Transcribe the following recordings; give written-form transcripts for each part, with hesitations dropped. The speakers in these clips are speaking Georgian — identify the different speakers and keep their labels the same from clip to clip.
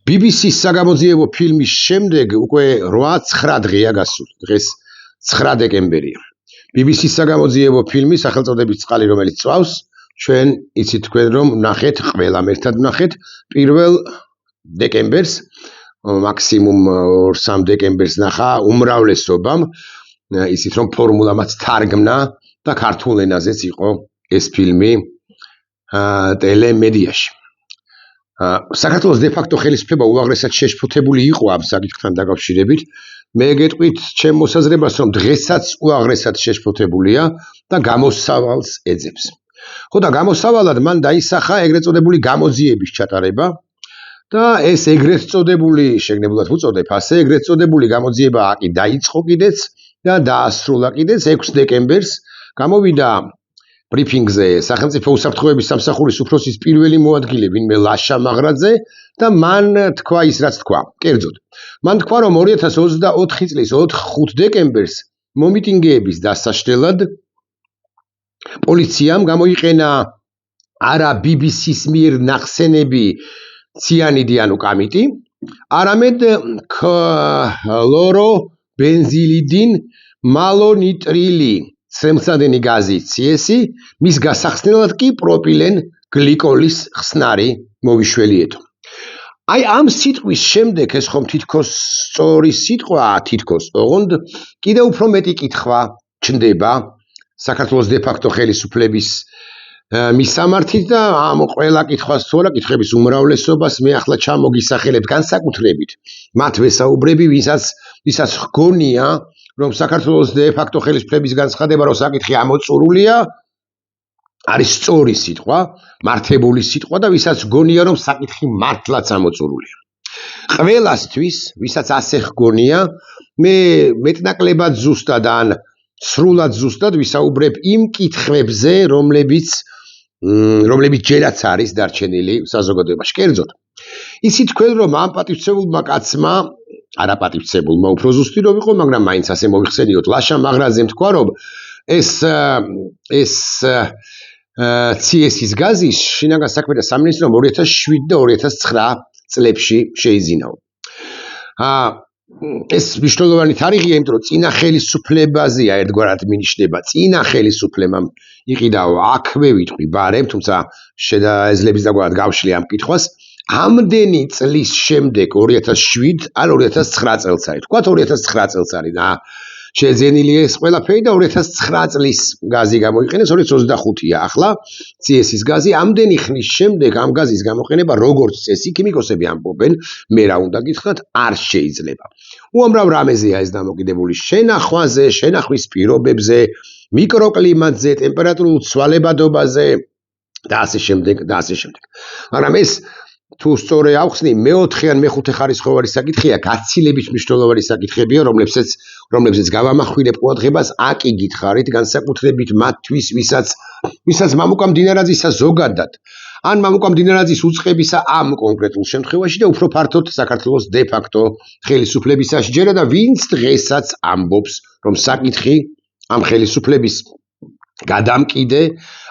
Speaker 1: BBC-ის საგამოძიებო ფილმის შემდეგ უკვე 8-9 დღეა გასული. დღეს 9 დეკემბერია. BBC-ის საგამოძიებო ფილმი სახელწოდებით წყალი, რომელიც წვავს, ჩვენ იცით თქვენ რომ ნახეთ, ყველამ ერთად ნახეთ 1 დეკემბერს, მაქსიმუმ 2-3 დეკემბერს ნახა უმრავლესობამ, იცით რომ ფორმულამაც თარგმნა და ქართულ ენაზეც იყო ეს ფილმი ტელემედიაში. საქართველოს დე-ფაქტო ხელისუფლება უაღრესად შეშფოთებული იყო ამ საკითხთან დაკავშირებით. მე გეტყვით ჩემ მოსაზრებას, რომ დღესაც უაღრესად შეშფოთებულია და გამოსავალს ეძებს. ხო და გამოსავალად მან დაისახა ეგრეთ წოდებული გამოძიების ჩატარება და ეს ეგრეთ წოდებული, შეგნებულად ვუწოდებ ასე, ეგრეთ წოდებული გამოძიება აკი დაიწყო კიდეც და დაასრულა კიდეც 6 დეკემბერს. გამოვიდა ბრიფინგზე სახელმწიფო უსაფრთხოების სამსახურის უფროსის პირველი მოადგილე ვინმე ლაშა მაღრაძე და მან თქვა ის რაც თქვა. კერძოდ, მან თქვა რომ 2024 წლის 5 დეკემბერს მომიტინგეების დასაშლელად პოლიციამ გამოიყენა არა BBC-ის მიერ ნახსენები ციანიდი ანუ კამიტი, არამედ ქლორობენზილიდინ მალონიტრილი ცემცადენი გაზი CS-ი, მის გასახსნელად კი პროპილენ გლიკოლის ხსნარი მოვიშველიეთო. აი ამ სიტყვის შემდეგ ეს ხომ თითქოს სწორი სიტყვაა, თითქოს, ოღონდ კიდევ უფრო მეტი კითხვა ჩნდება საქართველოს დე-ფაქტო ხელისუფლების მისამართით და ამ ყველა კითხვას თუ არა კითხების უმრავლესობას მე ახლა ჩამოგისახელებ განსაკუთრებით მათ ვესაუბრები, ვისაც ჰგონია რომ საქართველოს დე-ფაქტო ხელისუფლების განცხადება რომ საკითხი ამოწურულია არის სწორი სიტყვა, მართებული სიტყვა და ვისაც გონია რომ საკითხი მართლაც ამოწურულია. ყველასთვის, ვისაც ასე ჰგონია, მე მეტნაკლებად ზუსტად ან სრულად ზუსტად ვისაუბრებ იმ კითხვებზე, რომლებიც ჯერაც არის დარჩენილი საზოგადოებაში. კერძოდ, იცით თქვენ რომ ამ პატივცემულმა კაცმა, არა პატივცემულმა, უფრო ზუსტი რომ იყო, მაგრამ მაინც ასე მოიხსენიოთ, ლაშა მაღრაძემ თქვა რომ ეს CS-ის გაზი შინაგან საქმეთა სამინისტრომ 2007 და 2009 წლებში შეიზინაო. ეს მნიშვნელოვანი თარიღია, იმიტომ რომ წინა ხელისუფლებაზეა ერთგვარად მინიშნება, წინა ხელისუფლებამ იყიდაო აქვე ვიტყვი ბარემ, თუმცა შეეძლებს დაგვარად გავშლი ამ კითხვას. ამდენი წლის შემდეგ 2007 ან 2009 წელს არის. თქვათ 2009 წელს არის და შეძენილი ეს ყველაფერი და 2009 წლის გაზი გამოიყენეს, 2025-ია ახლა CS-ის გაზი. ამდენი ხნის შემდეგ ამ გაზის გამოყენება როგორც წესი ქიმიკოსები ამბობენ, მე რა უნდა გითხრათ, არ შეიძლება. უამრავ რამეზეა ეს დამოკიდებული, შენახვაზე, შენახვის პირობებზე, მიკროკლიმატზე, ტემპერატურულ ცვალებადობაზე და ასე შემდეგ და ასე შემდეგ. მაგრამ ეს თუ სწორე ავხსნი, მეოთხე ან მეხუთე ხარისხოვანი საკითხია, გაცილებით მნიშვნელოვანი საკითხებია, რომლებზეც გავამახვილებ ყურადღებას, აკი გითხარით, განსაკუთრებით მათთვის, ვისაც მამუკა მდინარაძისა ზოგადად, ან მამუკა მდინარაძის უწყებისა ამ კონკრეტულ შემთხვევაში და უფრო ფართოდ საქართველოს დე-ფაქტო ხელისუფლებისაში ჯერა და ვინც დღესაც ამბობს, რომ საკითხი ამ ხელისუფლების გადამკიდე,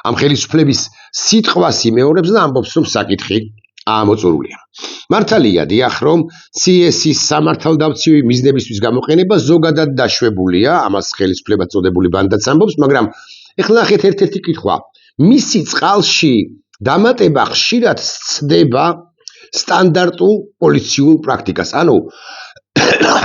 Speaker 1: ამ ხელისუფლების სიტყვას იმეორებს და ამბობს, რომ საკითხი ამოწურულია. მართალია, დიახ, რომ CS-ის სამართალდამცავი მიზნებისთვის გამოყენება ზოგადად დაშვებულია, ამას ხელისუფლება წოდებული ბანდაც ამბობს, მაგრამ ეხლა ნახეთ ერთ-ერთი კითხვა. მისი წყალში დამატება ხშირად სცდება სტანდარტულ პოლიციურ პრაქტიკას. ანუ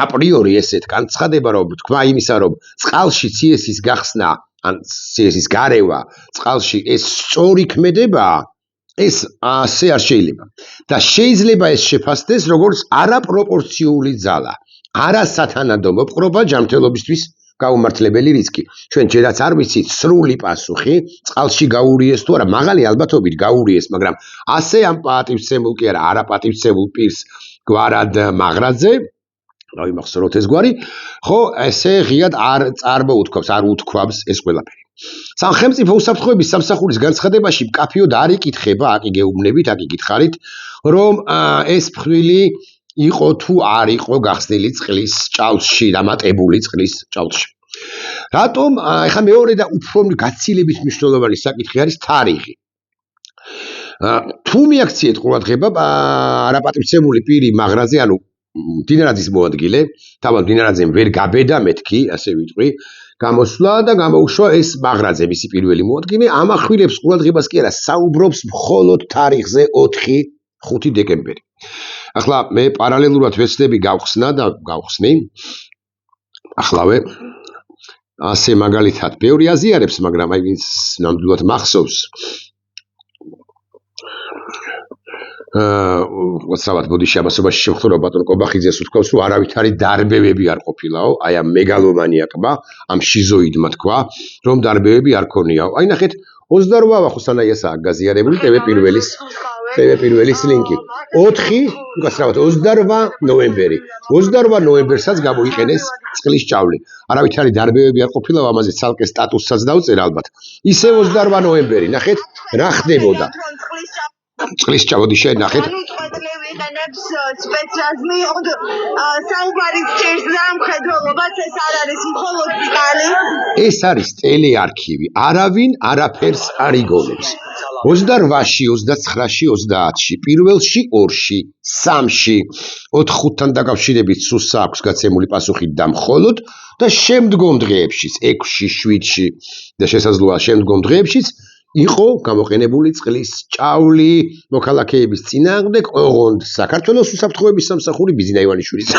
Speaker 1: აპრიორი ესეთ განცხადება, რომ თქვა იმისა, რომ წყალში CS-ის გახსნა, ან CS-ის გარევა, წყალში ეს სწორი ქმედებაა, ეს ასე არ შეიძლება. და შეიძლება ეს შეფასდეს როგორც არაპროპორციული ძალა, არასათანადო მოპყრობა ჯანმრთელობისთვის გაუმართლებელი რისკი. ჩვენ ჯერაც არ ვიცით სრული პასუხი, წყალში გაურიეს თუ არა, მაღალი ალბათობით გაურიეს, მაგრამ ასე ამ პატივცემულ კი არა, არაპატივცემულ პირს გვარად მაღრაძე, დავიმახსოვროთ ეს გვარი, ხო, ესე ღიად არ წარმოუთქვამს, არ უთქვამს ეს ყველაფერი. სახელმწიფო უსაფრთხოების სამსახურის განცხადებაში მკაფიოდ არ იკითხება, აკი გეუბნებით, აკი გითხარით, რომ ეს ფხვილი იყო თუ არ იყო გახსნილი წყლის ჭაލში, დამატებული წყლის ჭალში. რატომ? ეხლა მეორე და უფრო გაცილებით მნიშვნელოვანი საკითხი არის თარიღი. თუ მიაქციეთ ყურადღება არაპატივცემული პირი მაღრაზე, ანუ მდინარაძის მოადგილე, თავად მდინარაძემ ვერ გაბედა მეთქი, ასე ვიტყვი, გამოსვლა და გამოუშვა ეს მაღრაძე, მისი პირველი მოადგილე, ამახვილებს ყურადღებას კი არა, საუბრობს მხოლოდ თარიღზე 4-5 დეკემბერი. ახლა მე პარალელურად ვეცდები გავხსნა და გავხსნი ახლავე ასე მაგალითად ბევრი აზიარებს, მაგრამ აი ვინც ნამდვილად მახსოვს უცნაურად ბოდიში ამასობაში შევხვდრო ბატონ კობახიძეს უთქვავს, რომ არავითარი დარბევები არ ყოფილაო, აი ამ მეგალომანიაკმა, ამ შიზოიდმა თქვა, რომ დარბევები არ ქონიაო. აი ნახეთ 28 ხუსანაიასაა გაზიარებული TV პირველის ლინკი. 28 ნოემბერი. 28 ნოემბერსაც გამოიყენეს წყლის ჭავლი. არავითარი დარბევები არ ყოფილაო, ამაზე ცალკე სტატუსსაც დავწერე ალბათ. ისევ 28 ნოემბერი. ნახეთ რა ხდებოდა. წყლის ჭავლი შენახეთ.
Speaker 2: ვიყენებს სპეცრაზმი, საუბარი სჭირს და მხედველობას ეს არ არის მხოლოდ წყალი.
Speaker 1: ეს არის ტელეარქივი. არავინ არაფერს არ იგონებს. 28-ში, 29-ში, 30-ში, პირველში 2-ში, 3-ში, 4-5-თან დაკავშირებით სუსა აქვს გაცემული პასუხი და მხოლოდ და შემდგომ დღეებშიც 6-ში, 7-ში და შესაძლოა შემდგომ დღეებშიც იყო გამოყენებული წყლის ჭავლი მოქალაქეების წინააღმდეგ, ოღონდ საქართველოს უსაფრთხოების სამსახური ბიზნა ივანიშვილის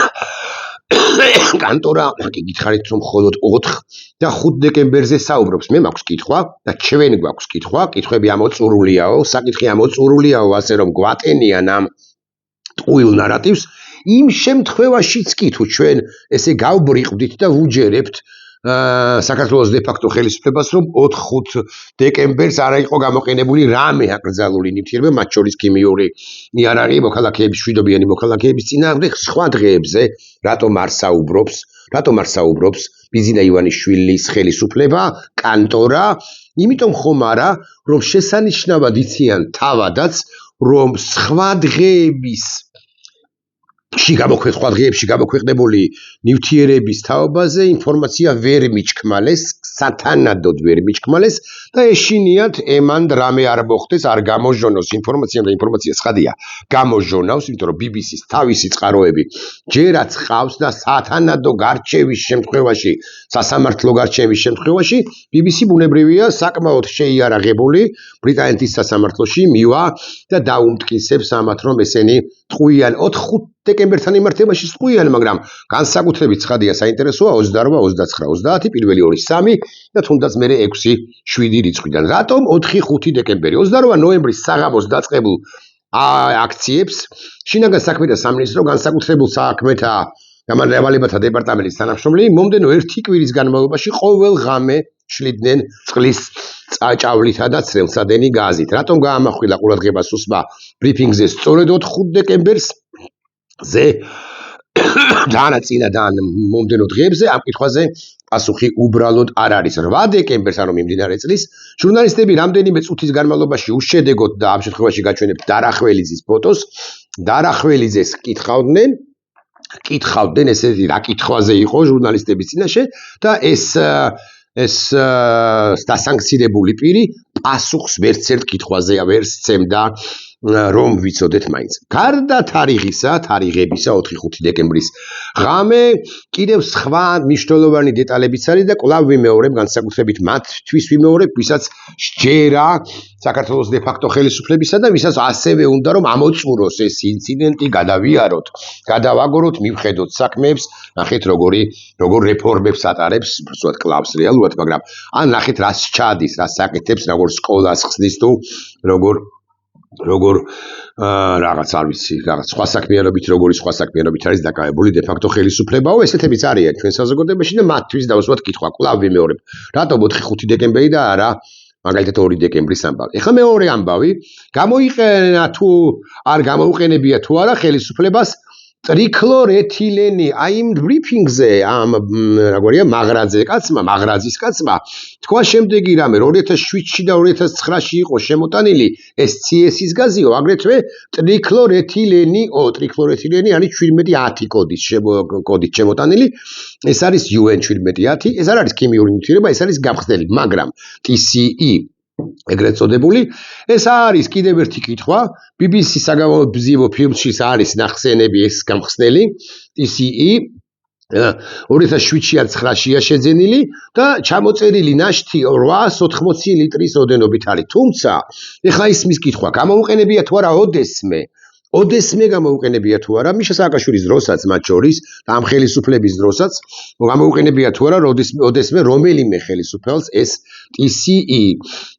Speaker 1: კანტორა გითხარით რომ მხოლოდ 4 და 5 დეკემბერზე საუბრობს. მე მაქვს კითხვა და ჩვენ გვაქვს კითხვა, კითხვები ამოწურულიაო, საკითხი ამოწურულიაო, ასე რომ გვატენიან ამ ტყუილ ნარატივს. იმ შემთხვევაშიც კი თუ ჩვენ ესე გავბრიყვდით და ვუჯერებთ საქართველოს დე-ფაქტო ხელისუფლებას, რომ 4-5 დეკემბერს არა იყო გამოყენებული რამე აკრძალული ნივთიერება, მათ შორის ქიმიური იარაღი, მოქალაქეების მშვიდობიანი მოქალაქეების წინააღმდეგ სხვა დღეებზე, რატომ არ საუბრობს ბიზნა ივანიშვილის ხელისუფლება, კანტორა, იმიტომ ხომ არა, რომ შესანიშნავად იციან თავადაც, რომ სხვა დღეების სხვა დღეებში გამოქვეყნებული ნივთიერების თაობაზე ინფორმაცია ვერ მიჩქმალეს, სათანადოდ ვერ მიჩქმალეს და ეშინიათ ემანდ რამე არ მოხდეს, არ გამოჟონოს ინფორმაცია და ინფორმაცია ცხადია გამოჟონავს, იმიტომ რომ BBC-ს თავისი წყაროები ჯერაც ყავს და სათანადო გარჩევის შემთხვევაში, სასამართლო გარჩევის შემთხვევაში BBC ბუნებრივია საკმაოდ შეიარაღებული ბრიტანეთის სასამართლოში მივა და დაუმტკიცებს ამათ, რომ ესენი ტყუიან 4-5 დეკემბერთან იმართებაში ტყუიან, მაგრამ განსაკუთრებით ცხადია საინტერესოა 28, 29, 30, პირველი 2-3 და თუნდაც მერე 6-7 რიცხვიდან. რატომ 4-5 დეკემბერი? 28 ნოემბრის საღამოს დაწყებულ აქციებს შინაგან საქმეთა სამინისტრო განსაკუთრებულ საქმეთა გამარჯვებალებათა დეპარტამენტის თანამშრომლები მომდენო 1 კვირის განმავლობაში ყოველ ღამე შლიდნენ წყლის ჭავლითა და ცრემლსადენი გაზით. რატომ გაამახვილა ყურადღება სუსმა ბრიფინგზე სწორედ 4 დეკემბერს ზე და მომდენო დღეებზე ამ კითხვაზე პასუხი უბრალოდ არ არის. 8 დეკემბერს, ანუ მიმდინარე წლის, ჟურნალისტები რამდენიმე წუთის განმავლობაში უშედეგოდ და ამ შემთხვევაში გაჩვენებთ დარახველიძის ფოტოს, დარახველიძეს კითხავდნენ ესეთი რა კითხვაზე იყო ჟურნალისტების წინაშე და ეს დასანქცირებული პირი პასუხს ვერც ერთ კითხვაზე ვერ სცემდა, რომ ვიცოდეთ მაინც. გარდა თარიღებისა 4-5 დეკემბრის ღამე კიდევ სხვა მნიშვნელოვანი დეტალებიც არის და კვლავ ვიმეორებ, განსაკუთრებით მათთვის ვიმეორებ, ვისაც სჯერა საქართველოს დე-ფაქტო ხელისუფლებისა და ვისაც ასევე უნდა რომ ამოწუროს ეს ინციდენტი, გადავიაროთ, გადავაგოროთ, მივხედოთ საქმეებს, ნახეთ როგორ რეფორმებს ატარებს, უბრალოდ კლავს რეალურად, მაგრამ ან ნახეთ რას ჩადის, რას აკეთებს, როგორ სკოლას ხსნის თუ როგორ რაღაც არ ვიცი, რაღაც სხვა საქმიანობით არის დაკავებული დე-ფაქტო ხელისუფლებაო, ესეთებიც არიან ჩვენ საზოგადოებაში და მათთვის დავუსვათ კითხვა, კვლავ ვიმეორებ, რატომ 4-5 დეკემბერი და არა მაგალითად 2 დეკემბრის ამბავი. ეხლა მეორე ამბავი, გამოიყენა თუ არ გამოუყენებია თუ არა ხელისუფლებას ტრიკლორეთილენი. აი იმ ბრიფინგზე ამ როგორია მაღრაძის კაცმა თქვა შემდეგი რამე, 2007-ში და 2009-ში იყო შემოტანილი ეს CS-ის გაზიო, აგრეთვე ტრიკლორეთილენი არის 1710 კოდით შემოტანილი. ეს არის UN 1710, ეს არ არის ქიმიური ნივთიერება, ეს არის გაფხსნელი, მაგრამ TCE ეგრეთ წოდებული. ეს არის კიდევ ერთი კითხვა. BBC-ის საგამოძიებო ფილმში არის ნახსენები ეს გამხსნელი TCE 2007-ან 9-ია შეძენილი და ჩამოწერილი ნაშთი 880 ლიტრის ოდენობით არის. თუმცა, ეხლა ისმის კითხვა, გამოუყენებია თუ არა ოდესმე გამოუყენებია თუ არა მიშა სააკაშვილის დროსაც მათ შორის და ამ ხელისუფლების დროსაც გამოუყენებია თუ არა ოდესმე რომელიმე ხელისუფლებას ეს TCE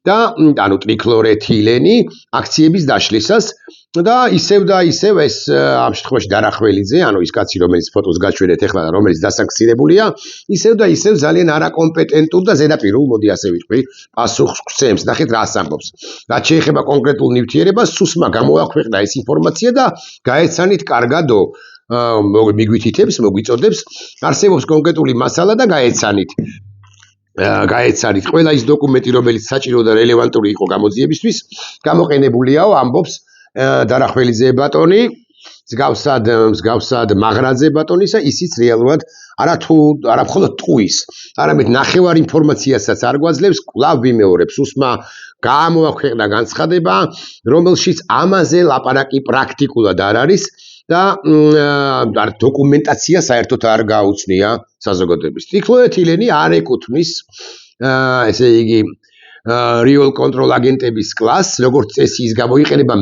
Speaker 1: და ანუ ტრიქლორეთილენი აქციების დაშლისას და ისევ ეს ამ შემთხვევაში დარახველიძე, ანუ ის კაცი, რომელიც ფოტოს გაჩვენეთ ახლა და რომელიც დასანქცირებულია, ისევ ძალიან არაკომპეტენტურ და ზედაპირულ, მოდი ასე ვიტყვი, პასუხს გვცემს. ნახეთ რას ამბობს. რაც შეეხება კონკრეტულ ნივთიერებას, სუსმა გამოაქვეყნა ეს ინფორმაცია და გაეცანით კარგადო მიგვითითებს, მოგვიწოდებს, არსებობს კონკრეტული მასალა და გაეცანით ყველა ის დოკუმენტი, რომელიც საჭირო და რელევანტური იყო გამოძიებისთვის, გამოყენებულიაო, ამბობს დარახველიძე ბატონი, მსგავსად მაღრაძე ბატონისა, ისიც რეალურად არა მხოლოდ ტყუის, არამედ ნახევარ ინფორმაციასაც არ გვაძლევს, კვლავ ვიმეორებს, უსმა გამოაქვეყნა განცხადება, რომელშიც ამაზე ლაპარაკი პრაქტიკულად არ არის და დოკუმენტაცია საერთოდ არ გაუცნია საზოგადოების. ტრიქლორეთილენი არ ეკუთვნის, ესე იგი, real control აგენტების კლასს, როგორც წესი ის გამოიყენება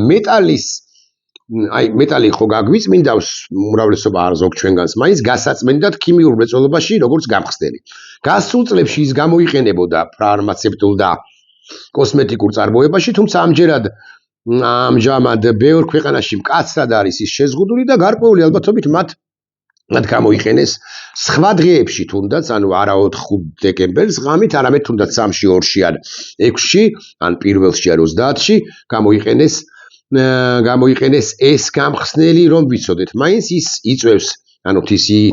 Speaker 1: მეტალი ხო გაგვიწმინდავს, უმრავლესობა არ ზოგ ჩვენგანს, მაინც გასაწმენდად ქიმიურ მრეწველობაში, როგორც გამხსნელი. გასულ წლებში ის გამოიყენებოდა ფარმაცევტულ და კოსმეტიკურ წარმოებაში, თუმცა ამჟამად ბევრ ქვეყანაში მკაცრად არის ის შეზღუდული და გარკვეული ალბათობით მათ გამოიყენეს სხვა დღეებში თუნდაც, ანუ არა 4 დეკემბერს ღამით, არამედ თუნდაც 3-ში, 2-ში ან 6-ში, ან 1-ში ან 30-ში გამოიყენეს ეს გამხსნელი, რომ ვიცოდეთ. მაინც ის იწვევს, ანუ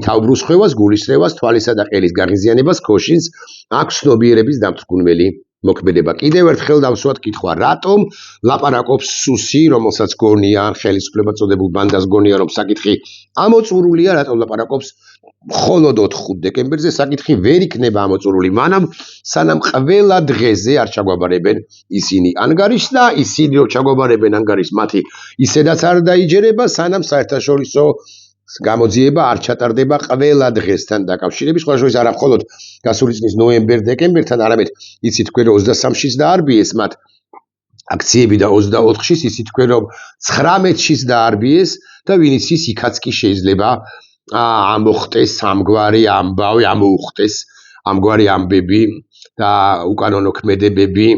Speaker 1: თავბრუსხვევას, გულისრევას, თვალისა და ყელის გაღიზიანებას, ქოშინს, აქვს ცნობიერების დამთრგუნველი მოქმედება. კიდევ ერთხელ დავსვათ კითხვა, რატომ ლაპარაკობს სუსი, რომელსაც გონია, ხელისუფლება წოდებულ ბანდას გონია, რომ საკითხი ამოწურულია, რატომ ლაპარაკობს მხოლოდ 4 დეკემბერზე, საკითხი ვერ იქნება ამოწურული, მანამ სანამ ყველა დღეზე არ ჩაგვაბარებენ ისინი ანგარიშს და ისინი რომ ჩაგვაბარებენ ანგარიშს, მათი ისედაც არ დაიჯერება, სანამ საერთაშორისო გამოძიება არ ჩატარდება ყველა დღესთან დაკავშირებით, სხვა შორის არა მხოლოდ გასული წლის ნოემბერ-დეკემბერთან, არამედ იცით თქვენ რომ 23-ში დაარბიეს მათ აქციები და 24-ში, იცით თქვენ რომ 19-ში დაარბიეს და ვინ იცის, იქაც კი შეიძლება ამოხტეს ამგვარი ამბავი, ამოუხტეს ამგვარი ამბები და უკანონო ქმედებები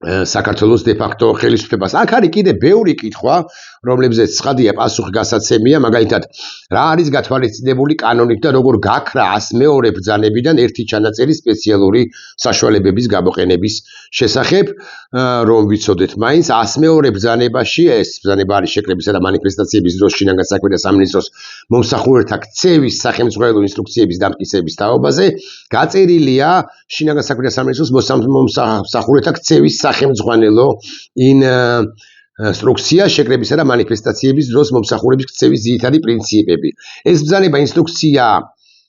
Speaker 1: საქართველოს დე-ფაქტო ხელისუფლებას. აქ არის კიდე ბევრი კითხვა, რომლებზეც ცხადია პასუხი გასაცემია, მაგალითად, რა არის გათვალისწინებული კანონით და როგორ გაქრა 100-მეორე ბრძანებიდან ერთი ჩანაწერი სპეციალური საშუალებების გამოყენების შესახებ, რომ ვიცოდეთ, მაინც 100-მეორე ბრძანებაში, ეს ბრძანება არის შეკრებისა და მანიფესტაციების დროს შინაგან საქმეთა სამინისტროს მომსახურეთა ქცევის სახელმწიფო ინსტრუქციების დამტკიცების თაობაზე, გაწერილია შინაგან საქმეთა სამინისტროს მომსახურეთა ქცევის სახელმწიფო ინსტრუქცია შეკრებისა და მანიფესტაციების დროს მომსახურების ქცევის ძირითადი პრინციპები. ეს ბრძანება ინსტრუქცია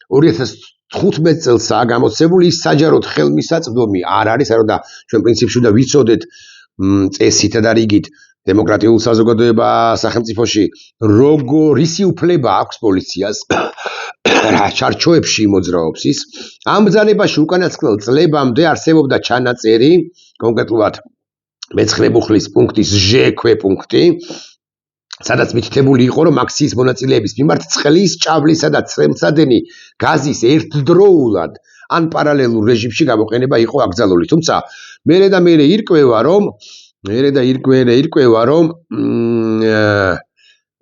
Speaker 1: 2015 წელსაა გამოცემული, ის საჯაროდ ხელმისაწვდომი არ არის, და ჩვენ პრინციპში უნდა ვიცოდეთ წესით და რიგით დემოკრატიულ საზოგადოება სახელმწიფოში რისი უფლება აქვს პოლიციას რა ჩარჩოებში მოძრაობს ის. ამ ბრძანებაში უკანასკნელ წლებამდე არსებობდა ჩანაწერი, კონკრეტულად მე-9 მუხლის პუნქტის ჟ-ქვეპუნქტი, სადაც მითითებული იყო, რომ აქციის მონაწილეების მიმართ წყლის, ჭავლისა და ცრემლსადენი გაზის ერთდროულად ან პარალელურ რეჟიმში გამოყენება იყო აკრძალული. თუმცა მერე ირკვევა, რომ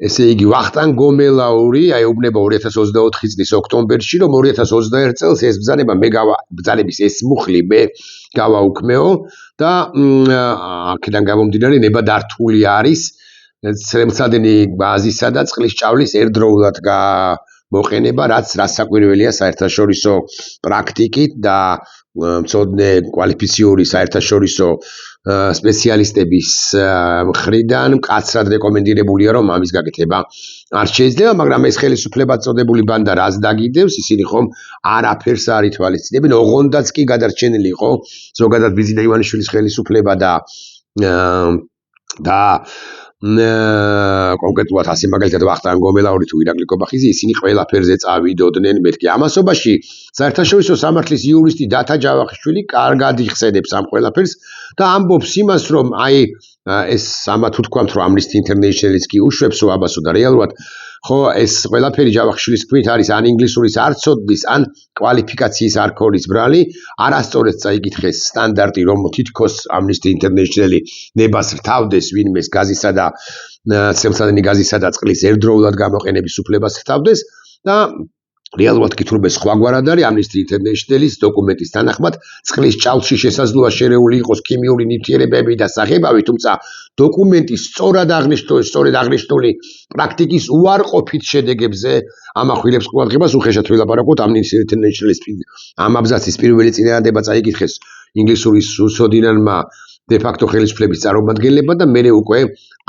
Speaker 1: ესე იგი ვახტანგ გომელაური აეუბნება 2024 წლის ოქტომბერში, რომ 2021 წელს ეს ბრძანების ეს მუხლი მე გავაუქმეო და აქედან გამომდინარე ნება დართული არის ცრემლსადენი გაზისა და წყლის ჭავლის ერთდროულად მოყენება, რაც საკვირველია საერთაშორისო პრაქტიკით და მცოდნე კვალიფიციური საერთაშორისო სპეციალისტების მხრიდან მკაცრად რეკომენდირებულია, რომ ამის გაკეთება არ შეიძლება, მაგრამ ეს ხელისუფლებად წოდებული ბანდა რას დაგიდევს, ისინი ხომ არაფერს არ ითვალისწინებენ, ოღონდაც კი გადარჩენილი იყო ზოგადად ბიზნეს ივანიშვილის ხელისუფლება და კონკრეტულად ასე მაგალითად ვახტანგ გომელაური თუ ირაკლი კობახიძე ისინი ყველაფერზე წავიდოდნენ მეთქი ამასობაში საერთაშორისო სამართლის იურისტი დათა ჯავახიშვილი კარგად იხსენებს ამ ყველაფერს და ამბობს იმას რომ აი ეს ამა თუ თქვამთ რომ ამნისტი ინტერნეშნალის კი უშვებსო აბასო და რეალურად ხო ეს ყველაფერი ჯავახიშვილის თქმით არის ან ინგლისურის არ ცოდნის ან კვალიფიკაციის არ ქონის ბრალი არასწორად წაიკითხეს სტანდარტი რომ თითქოს ამნისტი ინტერნეშნალი ნებას რთავდეს ვინმეს გაზისა და ცემსადენი გაზისა და წყლის ერთდროულად გამოყენების უფლებას რთავდეს და რეალურად კითხულობ სხვაგვარად არის ამნისტი ინტერნეშნალის დოკუმენტის თანახმად წყლის ჭალში შესაძლოა შერეული იყოს ქიმიური ნივთიერებები და სახებავი თუმცა დოკუმენტის სწორად აღნიშნული პრაქტიკის უარყოფით შედეგებზე ამახვილებს ყურადღებას უხეშად ვილაპარაკოთ ამნისტი ინტერნეშნალის ამ აბზაცის პირველი წინადადება წაიკითხეს ინგლისურის უსოდიანმა დე-ფაქტო ხელისუფლების წარმომადგენლებმა და მერე უკვე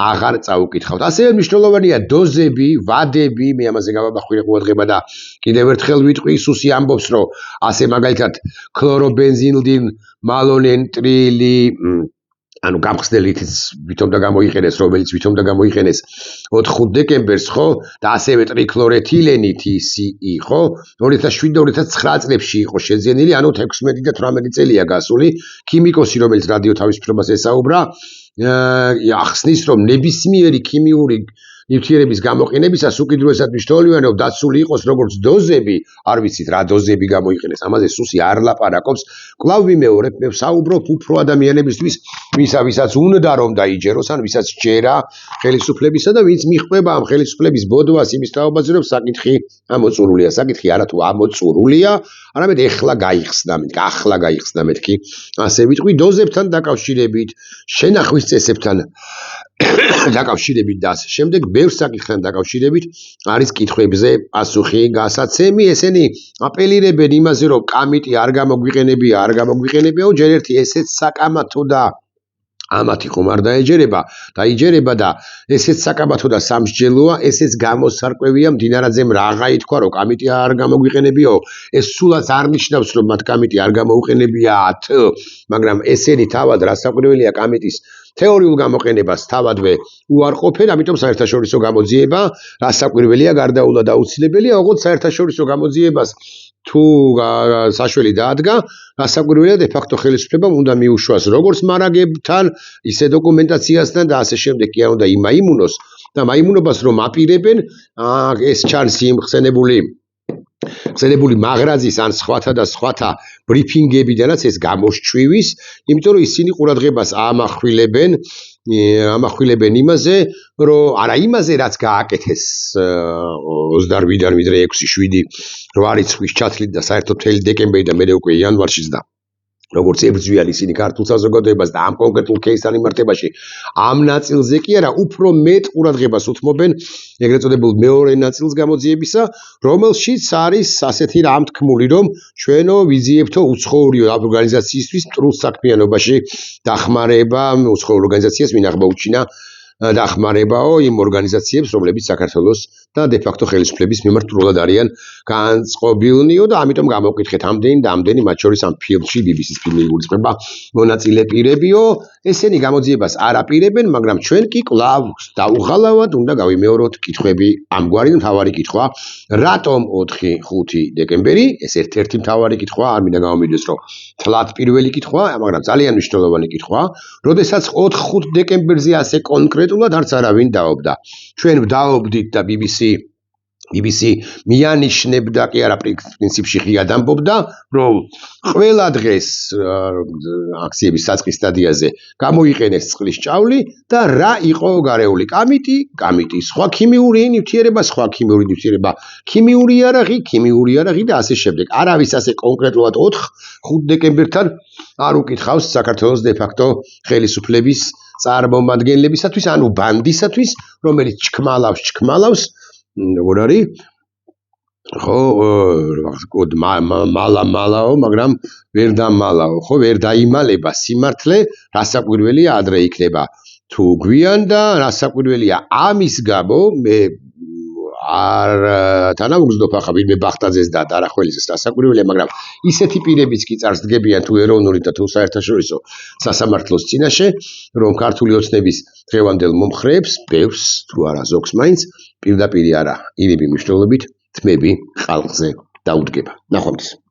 Speaker 1: აღარ წაუკითხავთ. ასევე მნიშვნელოვანია დოზები, ვადები, მე ამაზე გავაბახვირე ყურადღება და კიდევ ერთხელ ვიტყვი, სუსი ამბობს, რომ ასე მაგალითად ქლორობენზილდინ მალონენტრილი ანუ გამხსნელი ვითომ და გამოიყენეს, რომელიც ვითომ და გამოიყენეს 4 დეკემბერს, ხო? და ასევე ტრიქლორეთილენით ისი იყო 2007-2009 წლებში იყო შეძენილი, ანუ 16 და 18 წელია გასული. ქიმიკოსი, რომელიც რადიო თავისუფლებას ესაუბრა, ახსნის, რომ ნებისმიერი ქიმიური ნივთიერების გამოყენებისას უკიდურესად მნიშვნელოვანია, რომ დაცული იყოს როგორც დოზები, არ ვიცით რა დოზები გამოიყენეს, ამაზე სუსი არ ლაპარაკობს. კვლავ ვიმეორებ, მე ვსაუბრობ უფრო ადამიანებისთვის, ვისაც უნდა რომ დაიჯეროს, ან ვისაც ჯერა ხელისუფლებისა და ვინც მიხვდება ამ ხელისუფლების ბოდვას იმის თაობაზე, რომ საკითხი ამოწურულია. საკითხი არათუ ამოწურულია, არამედ ახლა გაიხსნა მეთქი. ასე ვიტყვი დოზებთან დაკავშირებით, შენახვის წესებთან დაკავშირებით და ასე შემდეგ ბევრ საკითხთან დაკავშირებით არის კითხვებზე პასუხი გასაცემი ესენი აპელირებენ იმაზე რომ კამიტი არ გამოგვიყენებიაო ჯერ ერთი ესეც საკამათო და ამათი ხომ არ დაიჯერება და ესეც საკამათო და სამსჯელოა ესეც გამოსარკვევია მდინარაძემ რაღა ითქვა რომ კამიტი არ გამოგვიყენებიაო ეს სულაც არ ნიშნავს რომ მათ კამიტი არ გამოუყენებიათ მაგრამ ესენი თავად რასაკვირველია კამიტის თეორიულ გამოყენებას თავადვე უარყოფენ, ამიტომ საერთაშორისო გამოძიება რასაკვირველია გარდაულა და აუცილებელია, ოღონდ საერთაშორისო გამოძიებას თუ საშველი დაადგა, რასაკვირველია დე-ფაქტო ხელისუფლებამ უნდა მიუშვას როგორც მარაგებთან, ისე დოკუმენტაციასთან და ასე შემდეგ კი არ უნდა იმაიმუნოს და მაიმუნობას რომ აპირებენ, ეს ჩანს იმ ხსენებული მაღრაძის ან სხვათა ბრიფინგებიდანაც ეს გამოსჩვივის, იმიტომ რომ ისინი ყურადღებას ამახვილებენ იმაზე, რომ არა იმაზე, რაც გააკეთეს 28-დან ვიდრე 6-7 8 რიცხვის ჩათვლით და საერთოდ მთელი დეკემბერი და მერე უკვე იანვარშიც და როგორც ებრძვიან ისინი ქართულ საზოგადოებას და ამ კონკრეტულ кейსთან მიმართებაში ამ ნაწილზე კი არა უფრო მეტ ყურადღებას უთმობენ ეგრეთ წოდებულ მეორე ნაწილს გამოძიებისა, რომელშიც არის ასეთი რამ თქმული, რომ ჩვენო ვიზიებთო უცხოური ორგანიზაციისთვის მტრულ საქმიანობაში დახმარება, უცხოურ ორგანიზაციას მინახება უჩინა დახმარებაო იმ ორგანიზაციებს, რომლებიც საქართველოს და დე-ფაქტო ხელისუფლების მიმართ მტრულად არიან განწყობილნიო და ამიტომ გამოვკითხეთ ამდენი მათ შორის ამ ფილმში BBC-ს ფილმი იგულისხმება მონაწილე პირებიო, ესენი გამოძიებას არ აპირებენ, მაგრამ ჩვენ კი კვლავ დაუღალავად უნდა გავიმეოროთ კითხვები ამგვარი მთავარი კითხვა, რატომ 4-5 დეკემბერი, ეს ერთ-ერთი მთავარი კითხვა, არ მინდა გამომიდეს რომ თლად პირველი კითხვა, მაგრამ ძალიან მნიშვნელოვანი კითხვა, როდესაც 4-5 დეკემბერზე ასე კონკრეტულად არც არავინ დაობდა. ჩვენ ვდაობდით და BBC მიანიშნებდა კი არა პრინციპში ღიად ამბობდა, რომ ყველა დღეს აქციების საწყის სტადიაზე გამოიყენეს წყლის ჭავლი და რა იყო გარეული კამიტი, სხვა ქიმიური ნივთიერება, ქიმიური არაღი და ასე შემდეგ. არავის ასე კონკრეტულად 4-5 დეკემბერთან არ უკითხავს საქართველოს დე-ფაქტო ხელისუფლების წარმომადგენლებისათვის, ანუ ბანდისათვის, რომელიც ჩქმალავს როგორ არის ხო მალაო, მაგრამ ვერ დამალაო, ხო ვერ დაიმალება სიმართლე, რასაკვირველია ადრე იქნება თუ გვიან და რასაკვირველია ამის გამო მე არ თანავგრძნობ ახლა ვინმე ბახტაძეს და დარახველიძეს რასაკვირველია, მაგრამ ისეთი პირებიც კი წარსდგებიან თუ ეროვნული და თუ საერთაშორისო სასამართლოს წინაშე, რომ ქართული ოცნების დღევანდელ მომხრეებს, ბევრს თუ არა ზოგს მაინც პირდაპირ არა ირიბი მნიშვნელობით თმები ხალხზე დაუდგება. ნახვამდის.